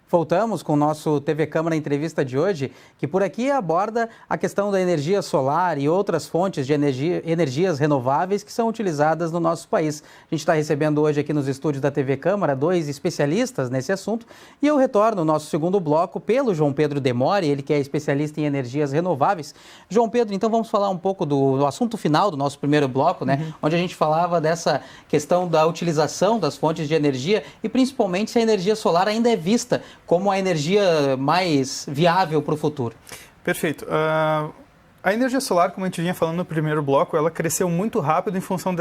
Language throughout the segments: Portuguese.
Voltamos com o nosso TV Câmara Entrevista de hoje, que por aqui aborda a questão da energia solar e outras fontes de energias renováveis que são utilizadas no nosso país. A gente está recebendo hoje aqui nos estúdios da TV Câmara 2 especialistas nesse assunto e eu retorno o nosso segundo bloco pelo João Pedro Demore, ele que é especialista em energias renováveis. João Pedro, então vamos falar um pouco do assunto final do nosso primeiro bloco, né? Onde a gente falava dessa questão da utilização das fontes de energia e principalmente se a energia solar ainda é vista como a energia mais viável para o futuro. Perfeito. A energia solar, como a gente vinha falando no primeiro bloco, ela cresceu muito rápido em função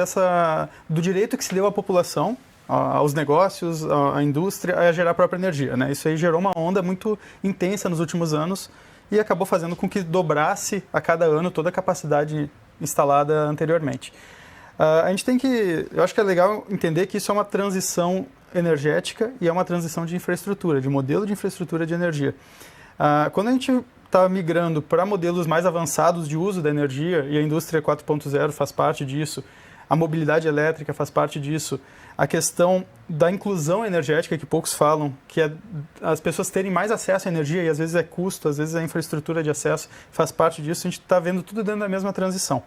do direito que se deu à população, aos negócios, à indústria, a gerar a própria energia, né? Isso aí gerou uma onda muito intensa nos últimos anos e acabou fazendo com que dobrasse a cada ano toda a capacidade instalada anteriormente. Eu acho que é legal entender que isso é uma transição energética e é uma transição de infraestrutura, de modelo de infraestrutura de energia. Quando a gente está migrando para modelos mais avançados de uso da energia, e a indústria 4.0 faz parte disso, a mobilidade elétrica faz parte disso, a questão da inclusão energética, que poucos falam, que é as pessoas terem mais acesso à energia, e às vezes é custo, às vezes é infraestrutura de acesso, faz parte disso, a gente está vendo tudo dentro da mesma transição.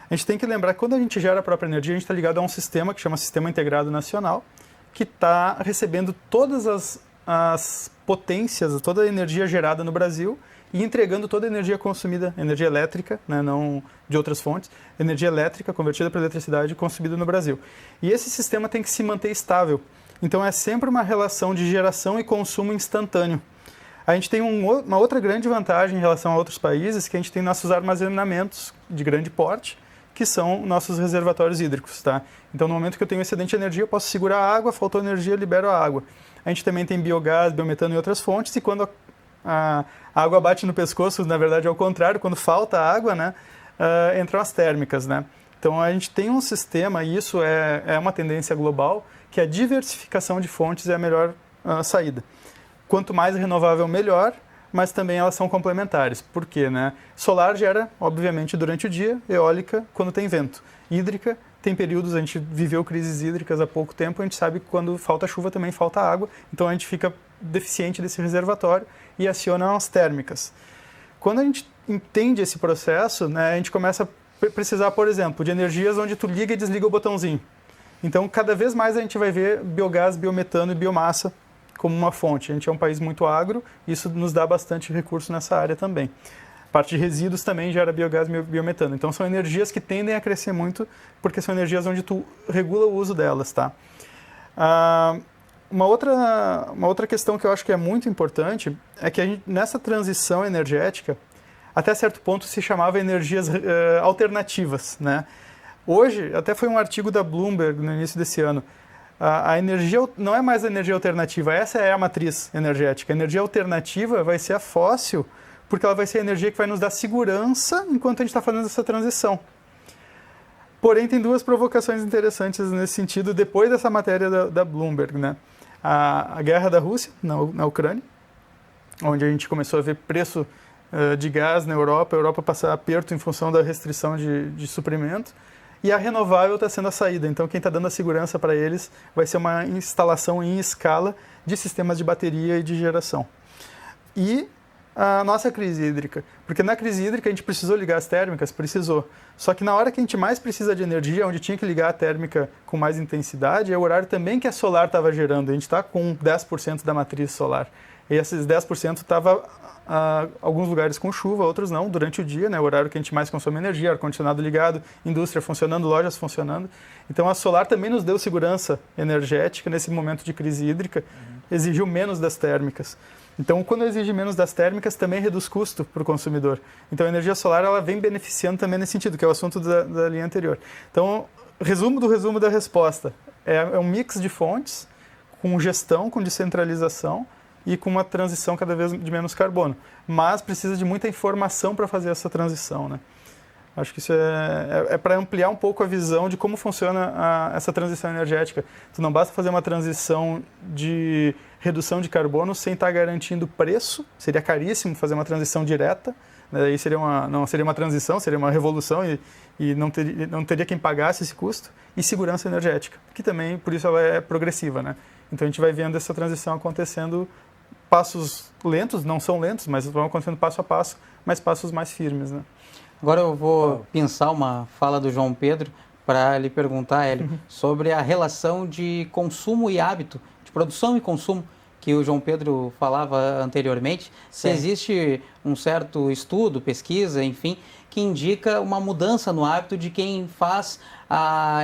A gente tem que lembrar que quando a gente gera a própria energia, a gente está ligado a um sistema que chama Sistema Integrado Nacional, que está recebendo todas as potências, toda a energia gerada no Brasil e entregando toda a energia consumida, energia elétrica, né, não de outras fontes, energia elétrica convertida para eletricidade consumida no Brasil. E esse sistema tem que se manter estável. Então é sempre uma relação de geração e consumo instantâneo. A gente tem uma outra grande vantagem em relação a outros países, que a gente tem nossos armazenamentos de grande porte, que são nossos reservatórios hídricos, tá? Então, no momento que eu tenho excedente de energia, eu posso segurar a água, faltou energia, eu libero a água. A gente também tem biogás, biometano e outras fontes, e quando a água bate no pescoço, na verdade é o contrário, quando falta água, né, entram as térmicas, né? Então, a gente tem um sistema, e isso é uma tendência global, que a diversificação de fontes é a melhor saída. Quanto mais renovável, melhor, mas também elas são complementares. Por quê, né? Solar gera, obviamente, durante o dia, eólica quando tem vento. Hídrica, tem períodos, a gente viveu crises hídricas há pouco tempo, a gente sabe que quando falta chuva também falta água, então a gente fica deficiente desse reservatório e aciona as térmicas. Quando a gente entende esse processo, né, a gente começa a precisar, por exemplo, de energias onde tu liga e desliga o botãozinho. Então, cada vez mais a gente vai ver biogás, biometano e biomassa como uma fonte. A gente é um país muito agro, isso nos dá bastante recurso nessa área também. A parte de resíduos também gera biogás e biometano. Então são energias que tendem a crescer muito, porque são energias onde tu regula o uso delas, tá? Uma outra questão que eu acho que é muito importante é que a gente, nessa transição energética, até certo ponto se chamava energias alternativas, né? Hoje, até foi um artigo da Bloomberg no início desse ano, a energia não é mais a energia alternativa, essa é a matriz energética. A energia alternativa vai ser a fóssil, porque ela vai ser a energia que vai nos dar segurança enquanto a gente está fazendo essa transição. Porém, tem duas provocações interessantes nesse sentido, depois dessa matéria da Bloomberg, né? A guerra da Rússia na Ucrânia, onde a gente começou a ver preço de gás na Europa, a Europa passar aperto em função da restrição de suprimento, e a renovável está sendo a saída. Então, quem está dando a segurança para eles vai ser uma instalação em escala de sistemas de bateria e de geração. E a nossa crise hídrica. Porque na crise hídrica a gente precisou ligar as térmicas? Precisou. Só que na hora que a gente mais precisa de energia, onde tinha que ligar a térmica com mais intensidade, é o horário também que a solar estava gerando. A gente está com 10% da matriz solar. E esses 10% estava alguns lugares com chuva, outros não, durante o dia, né, o horário que a gente mais consome energia, ar-condicionado ligado, indústria funcionando, lojas funcionando. Então a solar também nos deu segurança energética nesse momento de crise hídrica, exigiu menos das térmicas. Então, quando exige menos das térmicas, também reduz custo para o consumidor. Então, a energia solar ela vem beneficiando também nesse sentido, que é o assunto da linha anterior. Então, resumo da resposta. É um mix de fontes, com gestão, com descentralização, e com uma transição cada vez de menos carbono. Mas precisa de muita informação para fazer essa transição, né? Acho que isso é para ampliar um pouco a visão de como funciona essa transição energética. Tu não basta fazer uma transição de redução de carbono sem estar garantindo preço, seria caríssimo fazer uma transição direta, né? Aí não seria uma transição, seria uma revolução e não teria quem pagasse esse custo, e segurança energética, que também, por isso, ela é progressiva, né? Então a gente vai vendo essa transição acontecendo passos lentos, não são lentos, mas vão acontecendo passo a passo, mas passos mais firmes, né? Agora eu vou pensar uma fala do João Pedro para lhe perguntar, Hélio, sobre a relação de consumo e hábito, de produção e consumo, que o João Pedro falava anteriormente. Se existe um certo estudo, pesquisa, enfim, que indica uma mudança no hábito de quem faz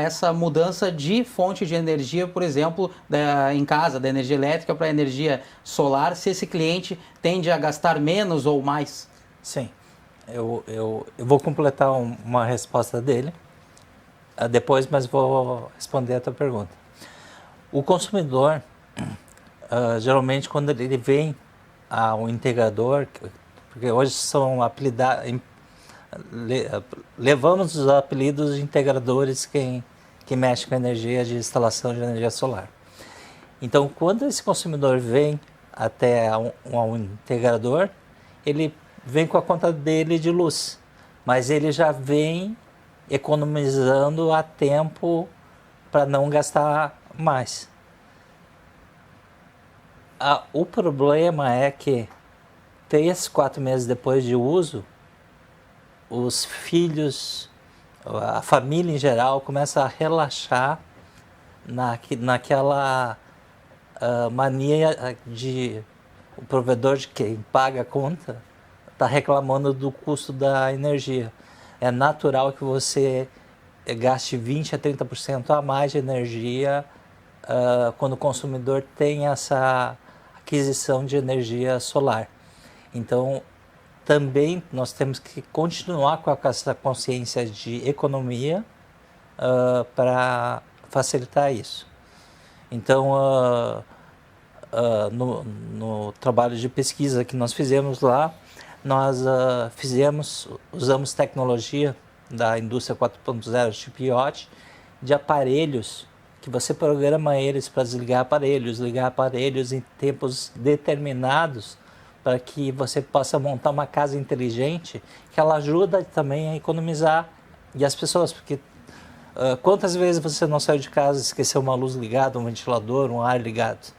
essa mudança de fonte de energia, por exemplo, em casa, da energia elétrica para a energia solar, se esse cliente tende a gastar menos ou mais? Sim, eu vou completar uma resposta dele depois, mas vou responder a tua pergunta. O consumidor, geralmente quando ele vem ao integrador, porque hoje são apelidados, levamos os apelidos de integradores que mexe com a energia de instalação de energia solar. Então, quando esse consumidor vem até um integrador, ele vem com a conta dele de luz, mas ele já vem economizando a tempo para não gastar mais. O problema é que 3, 4 meses depois de uso, os filhos, a família em geral, começa a relaxar naquela mania de o provedor de quem paga a conta está reclamando do custo da energia. É natural que você gaste 20% a 30% a mais de energia quando o consumidor tem essa aquisição de energia solar. Então, também nós temos que continuar com essa consciência de economia para facilitar isso. Então, no trabalho de pesquisa que nós fizemos lá, nós usamos tecnologia da indústria 4.0, tipo IoT, de aparelhos que você programa eles para desligar aparelhos, ligar aparelhos em tempos determinados, para que você possa montar uma casa inteligente, que ela ajuda também a economizar. E as pessoas, porque quantas vezes você não saiu de casa e esqueceu uma luz ligada, um ventilador, um ar ligado?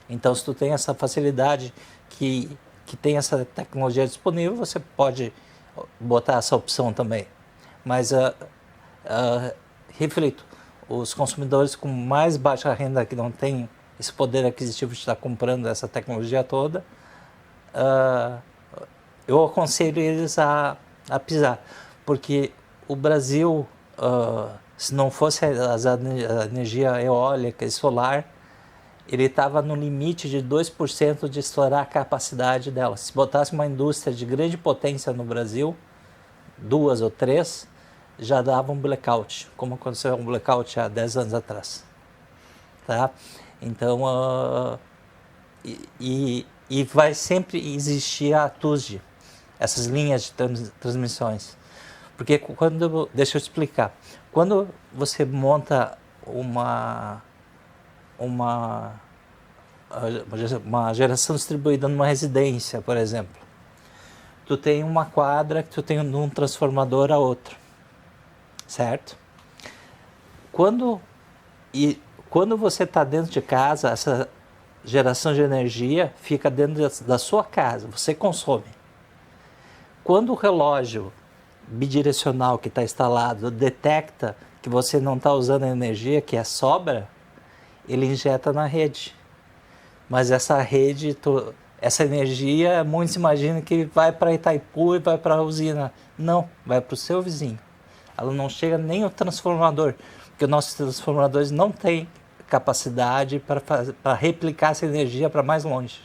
Então, se tu tem essa facilidade que tem essa tecnologia disponível, você pode botar essa opção também. Mas, reflito, os consumidores com mais baixa renda, que não têm esse poder aquisitivo de estar comprando essa tecnologia toda, eu aconselho eles a pisar, porque o Brasil, se não fosse a energia eólica e solar, ele estava no limite de 2% de estourar a capacidade dela. Se botasse uma indústria de grande potência no Brasil, 2 ou 3, já dava um blackout, como aconteceu um blackout há 10 anos atrás. Tá? Então, e vai sempre existir a TUSD, essas linhas de transmissões. Porque deixa eu explicar, quando você monta uma geração distribuída numa residência, por exemplo, tu tem uma quadra que tu tem de um transformador a outro, certo? Quando você está dentro de casa, essa geração de energia fica dentro da sua casa, você consome. Quando o relógio bidirecional que está instalado detecta que você não está usando a energia, que é sobra, ele injeta na rede. Mas essa rede, essa energia, muitos imaginam que vai para Itaipu e vai para a usina. Não, vai para o seu vizinho. Ela não chega nem ao transformador, porque nossos transformadores não têm capacidade para replicar essa energia para mais longe.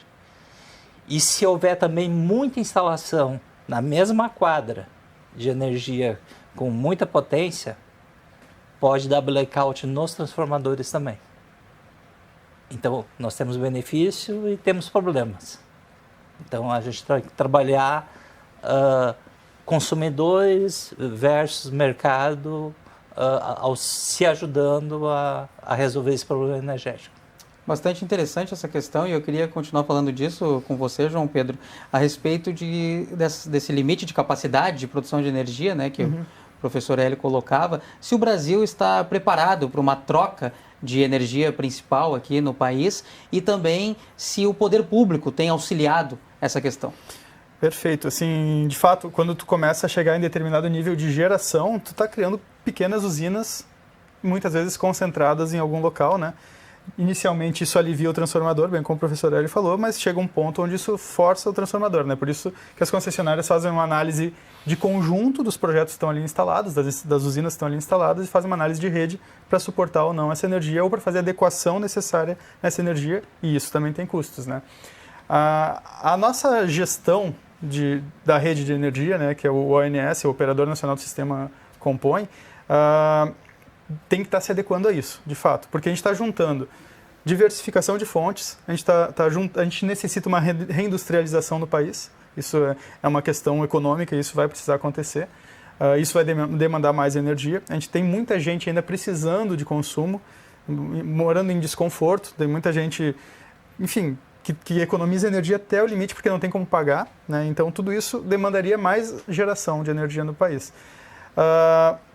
E se houver também muita instalação na mesma quadra de energia com muita potência, pode dar blackout nos transformadores também. Então, nós temos benefício e temos problemas. Então, a gente tem que trabalhar consumidores versus mercado, se ajudando a resolver esse problema energético. Bastante interessante essa questão e eu queria continuar falando disso com você, João Pedro, a respeito desse limite de capacidade de produção de energia, né, que o professor Hélio colocava, se o Brasil está preparado para uma troca de energia principal aqui no país e também se o poder público tem auxiliado essa questão. Perfeito. Assim, de fato, quando tu começa a chegar em determinado nível de geração, tu está criando pequenas usinas, muitas vezes concentradas em algum local, né? Inicialmente isso alivia o transformador, bem como o professor Hélio falou, mas chega um ponto onde isso força o transformador, né? Por isso que as concessionárias fazem uma análise de conjunto dos projetos que estão ali instalados, das usinas que estão ali instaladas, e fazem uma análise de rede para suportar ou não essa energia ou para fazer a adequação necessária nessa energia, e isso também tem custos, né? A nossa gestão da rede de energia, né, que é o ONS, o Operador Nacional do Sistema, compõe, tem que estar se adequando a isso, de fato, porque a gente está juntando diversificação de fontes, a gente necessita uma reindustrialização no país, isso é uma questão econômica e isso vai precisar acontecer, isso vai demandar mais energia, a gente tem muita gente ainda precisando de consumo, morando em desconforto, tem muita gente, enfim, que economiza energia até o limite porque não tem como pagar, né? Então tudo isso demandaria mais geração de energia no país.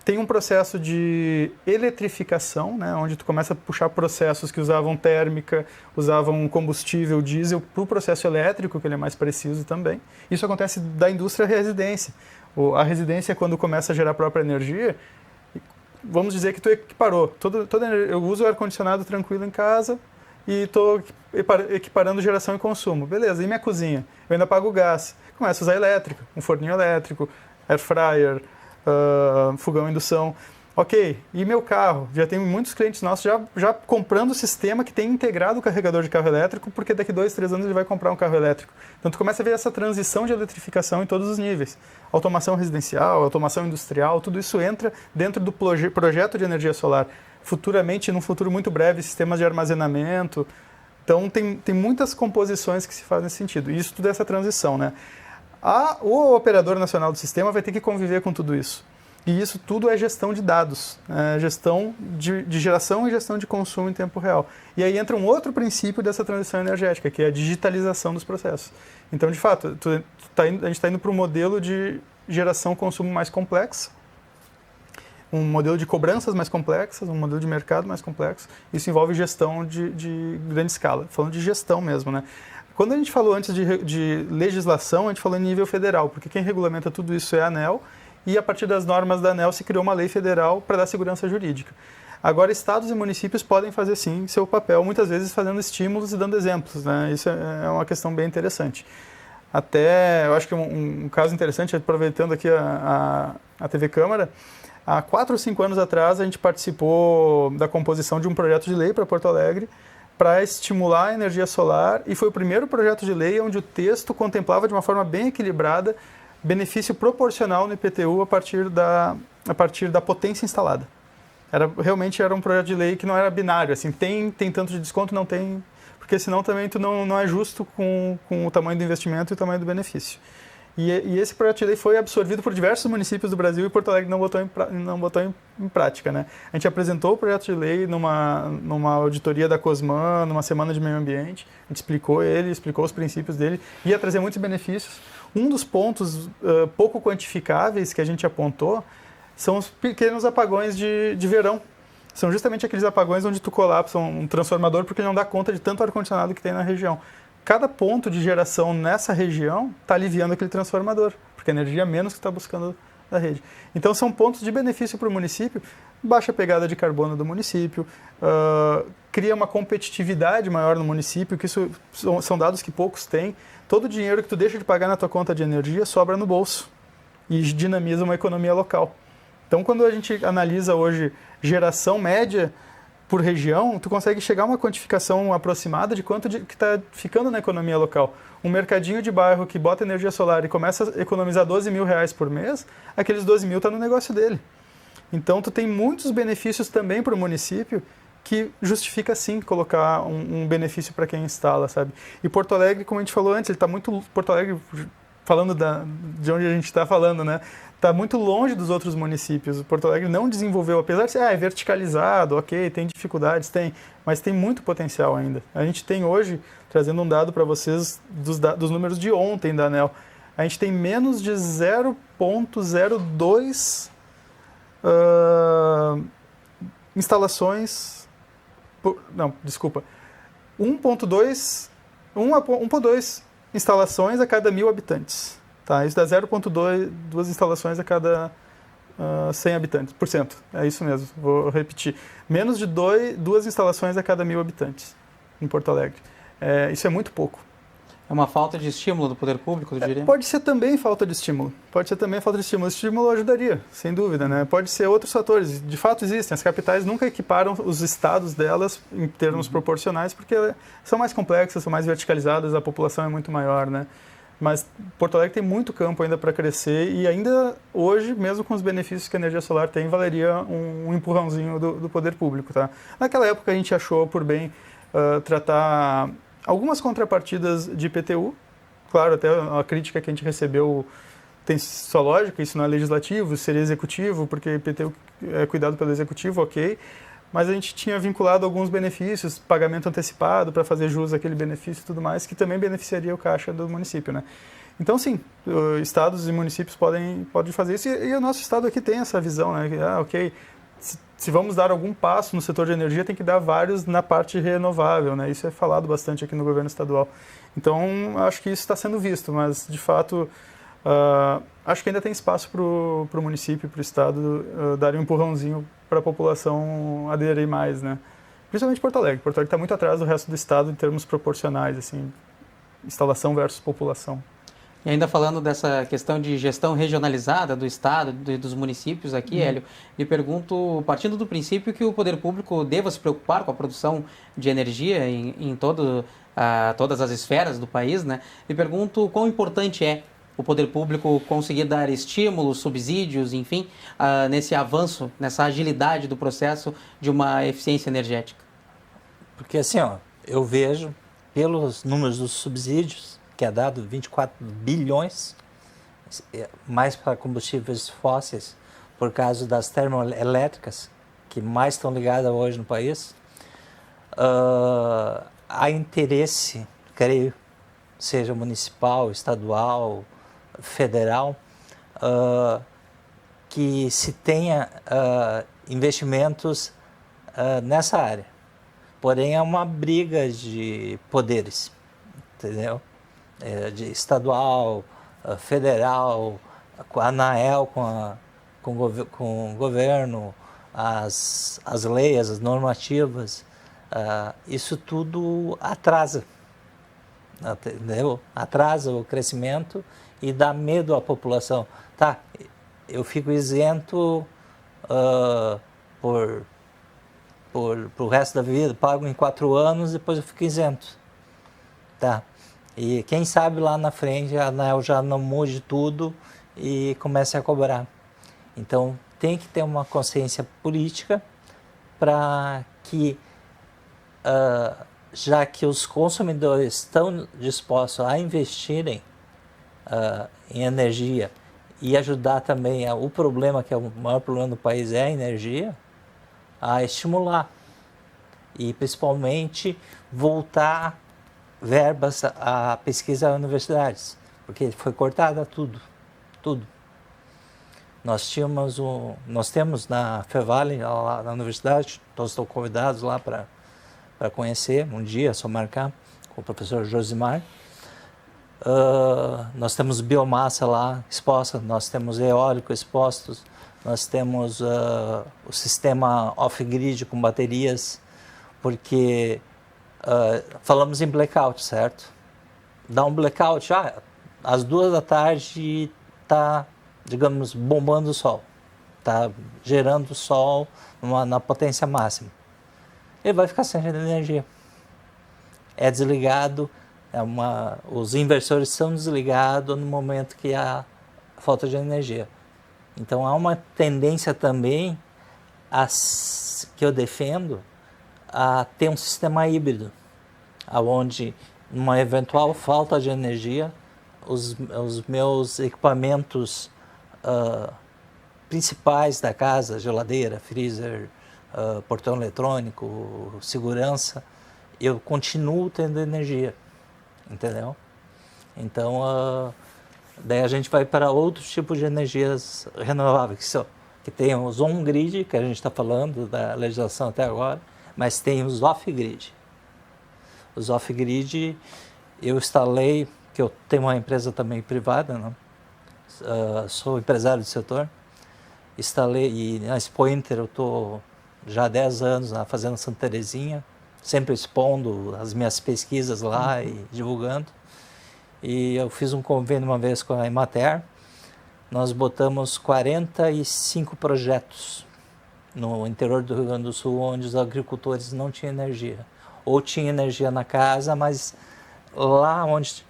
Tem um processo de eletrificação, né, onde tu começa a puxar processos que usavam térmica, usavam combustível diesel para o processo elétrico, que ele é mais preciso também. Isso acontece da indústria à residência. A residência, quando começa a gerar a própria energia, vamos dizer que tu equiparou. Eu uso ar-condicionado tranquilo em casa e estou equiparando geração e consumo. Beleza, e minha cozinha? Eu ainda pago gás. Começo a usar elétrica, um forninho elétrico, air fryer, fogão a indução. Ok, e meu carro? Já tem muitos clientes nossos já comprando o sistema que tem integrado o carregador de carro elétrico, porque daqui 2, 3 anos ele vai comprar um carro elétrico. Então tu começa a ver essa transição de eletrificação em todos os níveis. Automação residencial, automação industrial, tudo isso entra dentro do projeto de energia solar. Futuramente, num futuro muito breve, sistemas de armazenamento. Então tem muitas composições que se fazem nesse sentido. E isso tudo é essa transição, né? O Operador Nacional do Sistema vai ter que conviver com tudo isso. E isso tudo é gestão de dados, gestão de geração e gestão de consumo em tempo real. E aí entra um outro princípio dessa transição energética, que é a digitalização dos processos. Então, de fato, a gente está indo para um modelo de geração-consumo mais complexo, um modelo de cobranças mais complexas, um modelo de mercado mais complexo. Isso envolve gestão de grande escala, falando de gestão mesmo, né? Quando a gente falou antes de legislação, a gente falou em nível federal, porque quem regulamenta tudo isso é a ANEEL, e a partir das normas da ANEEL se criou uma lei federal para dar segurança jurídica. Agora, estados e municípios podem fazer sim seu papel, muitas vezes fazendo estímulos e dando exemplos, né? Isso é uma questão bem interessante. Até, eu acho que um caso interessante, aproveitando aqui a TV Câmara, há 4 ou 5 anos atrás a gente participou da composição de um projeto de lei para Porto Alegre para estimular a energia solar, e foi o primeiro projeto de lei onde o texto contemplava de uma forma bem equilibrada benefício proporcional no IPTU a partir da potência instalada. Realmente era um projeto de lei que não era binário, assim, tem tanto de desconto, não tem, porque senão também tu não é justo com o tamanho do investimento e o tamanho do benefício. E esse projeto de lei foi absorvido por diversos municípios do Brasil e Porto Alegre não botou em prática, né? A gente apresentou o projeto de lei numa auditoria da Cosman, numa semana de meio ambiente, a gente explicou os princípios dele, ia trazer muitos benefícios. Um dos pontos pouco quantificáveis que a gente apontou são os pequenos apagões de verão. São justamente aqueles apagões onde tu colapsa um transformador porque ele não dá conta de tanto ar-condicionado que tem na região. Cada ponto de geração nessa região está aliviando aquele transformador, porque a energia é menos que está buscando da rede. Então são pontos de benefício para o município, baixa pegada de carbono do município, cria uma competitividade maior no município, que isso são dados que poucos têm. Todo o dinheiro que tu deixa de pagar na tua conta de energia sobra no bolso e dinamiza uma economia local. Então quando a gente analisa hoje geração média por região, tu consegue chegar a uma quantificação aproximada de quanto que está ficando na economia local. Um mercadinho de bairro que bota energia solar e começa a economizar R$12.000 por mês, aqueles 12 mil estão no negócio dele. Então tu tem muitos benefícios também para o município que justifica sim colocar um benefício para quem instala, sabe? E Porto Alegre, como a gente falou antes, ele está muito... Porto Alegre, falando de onde a gente está falando, né? Está muito longe dos outros municípios. O Porto Alegre não desenvolveu, apesar de ser é verticalizado, ok, tem dificuldades, mas tem muito potencial ainda. A gente tem hoje, trazendo um dado para vocês dos números de ontem da ANEEL, a gente tem menos de 0,02 instalações... Não, desculpa. 1,2 instalações a cada 1.000 habitantes. Tá? Isso dá 0,2 instalações a cada 100 habitantes, por cento. É isso mesmo, vou repetir. Menos de 2 instalações a cada 1.000 habitantes em Porto Alegre. Isso é muito pouco. É uma falta de estímulo do poder público, eu diria? Pode ser também falta de estímulo. Pode ser também falta de estímulo. O estímulo ajudaria, sem dúvida, né? Pode ser outros fatores. De fato existem. As capitais nunca equiparam os estados delas em termos proporcionais, porque são mais complexas, são mais verticalizadas, a população é muito maior, né? Mas Porto Alegre tem muito campo ainda para crescer e ainda hoje, mesmo com os benefícios que a energia solar tem, valeria um empurrãozinho do poder público, tá? Naquela época a gente achou por bem tratar algumas contrapartidas de IPTU. Claro, até a crítica que a gente recebeu tem sua lógica, isso não é legislativo, seria executivo, porque IPTU é cuidado pelo executivo, ok. Mas a gente tinha vinculado alguns benefícios, pagamento antecipado para fazer jus àquele benefício e tudo mais, que também beneficiaria o caixa do município, né? Então, sim, estados e municípios podem fazer isso e o nosso estado aqui tem essa visão, né? Ok, se vamos dar algum passo no setor de energia, tem que dar vários na parte renovável, né? Isso é falado bastante aqui no governo estadual. Então, acho que isso está sendo visto, mas, de fato, acho que ainda tem espaço para o município, para o estado darem um empurrãozinho para a população aderir mais, né? Principalmente Porto Alegre. Porto Alegre está muito atrás do resto do estado em termos proporcionais, assim, instalação versus população. E ainda falando dessa questão de gestão regionalizada do estado, dos municípios aqui, Hélio, lhe pergunto, partindo do princípio que o poder público deva se preocupar com a produção de energia em todas as esferas do país, né? Lhe pergunto quão importante é o poder público conseguir dar estímulos, subsídios, enfim, nesse avanço, nessa agilidade do processo de uma eficiência energética? Porque assim, eu vejo pelos números dos subsídios, que é dado 24 bilhões, mais para combustíveis fósseis, por causa das termoelétricas, que mais estão ligadas hoje no país, há interesse, creio, seja municipal, estadual, federal, que se tenha investimentos nessa área. Porém, é uma briga de poderes, entendeu? De estadual, federal, a ANAEL com o governo, as leis, as normativas, isso tudo atrasa, entendeu? Atrasa o crescimento e dá medo à população. Tá, eu fico isento pro resto da vida, pago em 4 anos, depois eu fico isento. Tá? E quem sabe lá na frente a ANEEL já não mude tudo e comece a cobrar. Então tem que ter uma consciência política para que, já que os consumidores estão dispostos a investirem em energia e ajudar também o problema, que é o maior problema do país, é a energia, a estimular e principalmente voltar verbas à pesquisa às universidades, porque foi cortada tudo. Nós temos na Fevale, lá na universidade, todos estão convidados lá para conhecer um dia, é só marcar, com o professor Josimar. Nós temos biomassa lá exposta, nós temos eólico expostos, nós temos o sistema off-grid com baterias, porque falamos em blackout, certo? Dá um blackout, às 2 da tarde está, digamos, bombando o sol, está gerando o sol na potência máxima. Ele vai ficar sem energia. É desligado, os inversores são desligados no momento que há falta de energia. Então há uma tendência também, que eu defendo, a ter um sistema híbrido, onde, numa eventual falta de energia, os meus equipamentos principais da casa, geladeira, freezer, portão eletrônico, segurança, eu continuo tendo energia, entendeu? Então, daí a gente vai para outros tipos de energias renováveis, que tem os on-grid, que a gente está falando da legislação até agora, mas tem os off-grid. Os off-grid, eu instalei, que eu tenho uma empresa também privada, né? Sou empresário do setor, instalei, e na Expo Inter eu estou já há 10 anos na Fazenda Santa Terezinha, sempre expondo as minhas pesquisas lá e divulgando. E eu fiz um convênio uma vez com a Emater, nós botamos 45 projetos no interior do Rio Grande do Sul, onde os agricultores não tinham energia. Ou tinha energia na casa, mas lá onde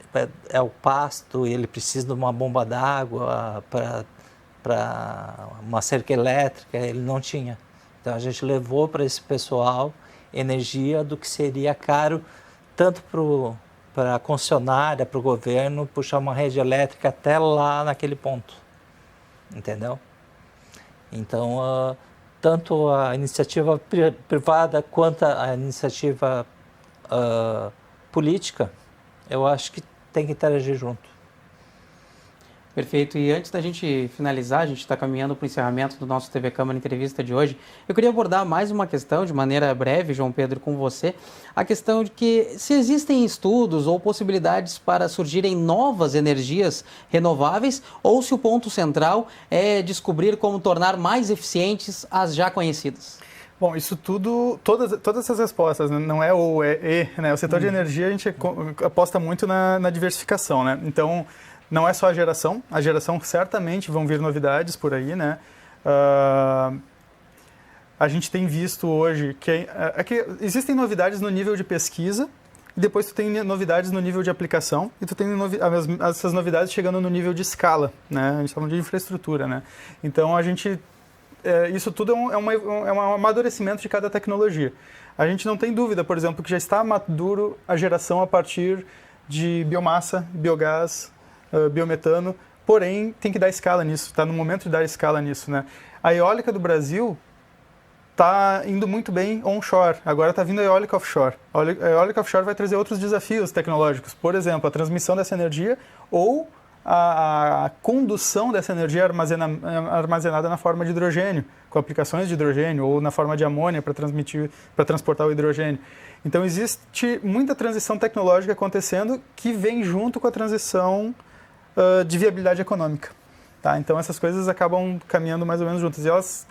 é o pasto, ele precisa de uma bomba d'água para uma cerca elétrica, ele não tinha. Então a gente levou para esse pessoal energia do que seria caro tanto para a concessionária, para o governo, puxar uma rede elétrica até lá naquele ponto. Entendeu? Então, tanto a iniciativa privada quanto a iniciativa política, eu acho que tem que interagir junto. Perfeito. E antes da gente finalizar, a gente está caminhando para o encerramento do nosso TV Câmara Entrevista de hoje. Eu queria abordar mais uma questão, de maneira breve, João Pedro, com você. A questão de que se existem estudos ou possibilidades para surgirem novas energias renováveis ou se o ponto central é descobrir como tornar mais eficientes as já conhecidas. Bom, isso tudo, todas essas respostas, né? Não é ou, é e, né? O setor de energia, a gente aposta muito na diversificação, né? Então, não é só a geração certamente vão vir novidades por aí, né? A gente tem visto hoje que existem novidades no nível de pesquisa e depois tu tem novidades no nível de aplicação e tu tem essas novidades chegando no nível de escala, né? A gente está falando de infraestrutura, né? Então, isso tudo é um amadurecimento de cada tecnologia. A gente não tem dúvida, por exemplo, que já está maduro a geração a partir de biomassa, biogás, biometano, porém tem que dar escala nisso, está no momento de dar escala nisso, né? A eólica do Brasil está indo muito bem onshore, agora está vindo a eólica offshore. A eólica offshore vai trazer outros desafios tecnológicos, por exemplo, a transmissão dessa energia ou a condução dessa energia armazenada na forma de hidrogênio, com aplicações de hidrogênio ou na forma de amônia para transportar o hidrogênio. Então existe muita transição tecnológica acontecendo que vem junto com a transição de viabilidade econômica. Tá? Então essas coisas acabam caminhando mais ou menos juntas. E elas,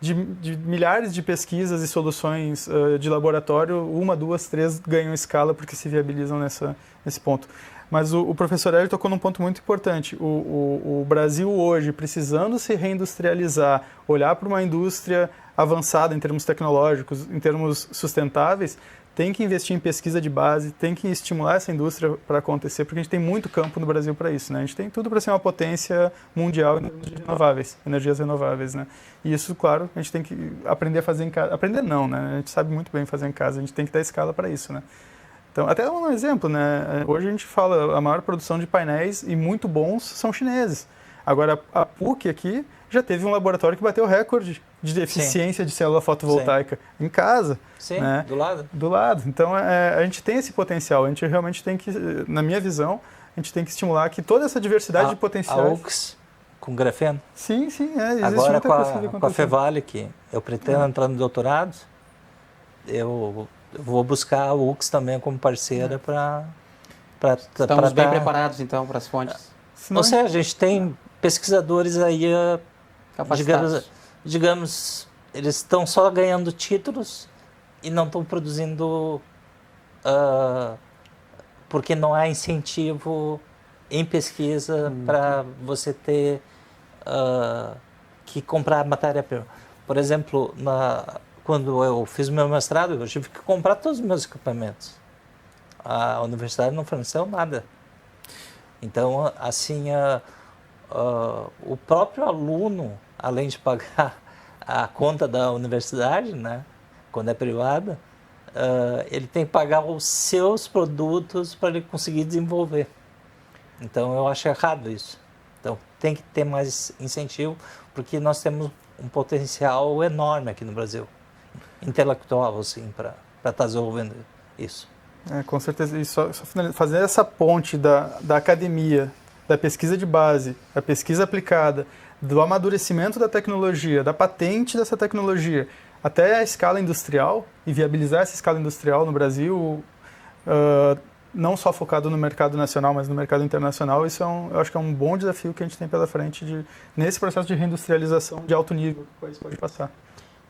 de milhares de pesquisas e soluções de laboratório, 1, 2, 3 ganham escala porque se viabilizam nesse ponto. Mas o professor Hélio tocou num ponto muito importante. O Brasil hoje, precisando se reindustrializar, olhar para uma indústria avançada em termos tecnológicos, em termos sustentáveis, tem que investir em pesquisa de base, tem que estimular essa indústria para acontecer, porque a gente tem muito campo no Brasil para isso, né? A gente tem tudo para ser uma potência mundial em energias renováveis, né? E isso, claro, a gente tem que aprender a fazer em casa. Aprender não, né? A gente sabe muito bem fazer em casa, a gente tem que dar escala para isso, né? Então, até um exemplo, né? Hoje a gente fala, a maior produção de painéis e muito bons são chineses. Agora, a PUC aqui já teve um laboratório que bateu o recorde de eficiência de célula fotovoltaica em casa. Sim, né? do lado. Do lado. Então, a gente tem esse potencial. A gente realmente tem que, na minha visão, a gente tem que estimular que toda essa diversidade de potenciais... A UX com grafeno? Sim, existe agora muita coisa que acontecer. Com a Fevale, que eu pretendo entrar no doutorado, eu vou buscar a UX também como parceira para... Estamos bem preparados, então, para as fontes. Ou seja, a gente tem pesquisadores aí, digamos, eles estão só ganhando títulos e não estão produzindo porque não há incentivo em pesquisa para você ter que comprar matéria-prima. Por exemplo, quando eu fiz o meu mestrado, eu tive que comprar todos os meus equipamentos. A universidade não forneceu nada. Então, assim, o próprio aluno, além de pagar a conta da universidade, né, quando é privada, ele tem que pagar os seus produtos para ele conseguir desenvolver. Então, eu acho errado isso. Então, tem que ter mais incentivo, porque nós temos um potencial enorme aqui no Brasil, intelectual, assim, para estar desenvolvendo isso. Com certeza. E só fazer essa ponte da academia, da pesquisa de base, da pesquisa aplicada, do amadurecimento da tecnologia, da patente dessa tecnologia, até a escala industrial e viabilizar essa escala industrial no Brasil, não só focado no mercado nacional, mas no mercado internacional, isso eu acho que é um bom desafio que a gente tem pela frente nesse processo de reindustrialização de alto nível que o país pode passar.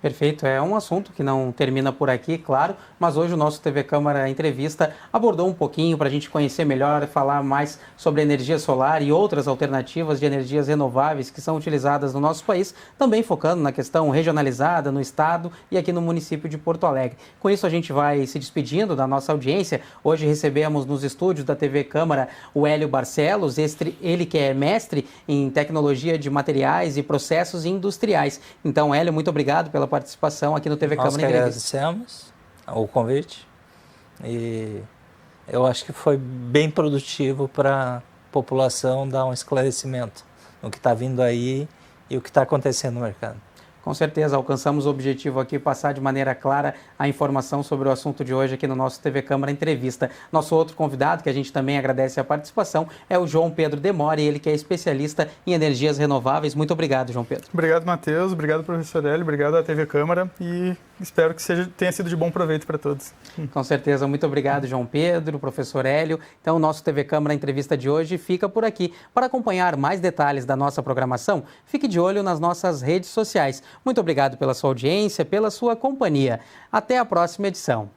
Perfeito, é um assunto que não termina por aqui, claro, mas hoje o nosso TV Câmara Entrevista abordou um pouquinho para a gente conhecer melhor, falar mais sobre energia solar e outras alternativas de energias renováveis que são utilizadas no nosso país, também focando na questão regionalizada no estado e aqui no município de Porto Alegre. Com isso a gente vai se despedindo da nossa audiência. Hoje recebemos nos estúdios da TV Câmara o Hélio Barcelos, ele que é mestre em tecnologia de materiais e processos industriais. Então, Hélio, muito obrigado pela participação aqui no TV Câmara Entrevista. Nós agradecemos o convite e eu acho que foi bem produtivo para a população dar um esclarecimento no que está vindo aí e o que está acontecendo no mercado. Com certeza, alcançamos o objetivo aqui, passar de maneira clara a informação sobre o assunto de hoje aqui no nosso TV Câmara Entrevista. Nosso outro convidado, que a gente também agradece a participação, é o João Pedro Demore, ele que é especialista em energias renováveis. Muito obrigado, João Pedro. Obrigado, Matheus. Obrigado, professor Hélio. Obrigado à TV Câmara e espero que tenha sido de bom proveito para todos. Com certeza. Muito obrigado, João Pedro, professor Hélio. Então, o nosso TV Câmara Entrevista de hoje fica por aqui. Para acompanhar mais detalhes da nossa programação, fique de olho nas nossas redes sociais. Muito obrigado pela sua audiência, pela sua companhia. Até a próxima edição.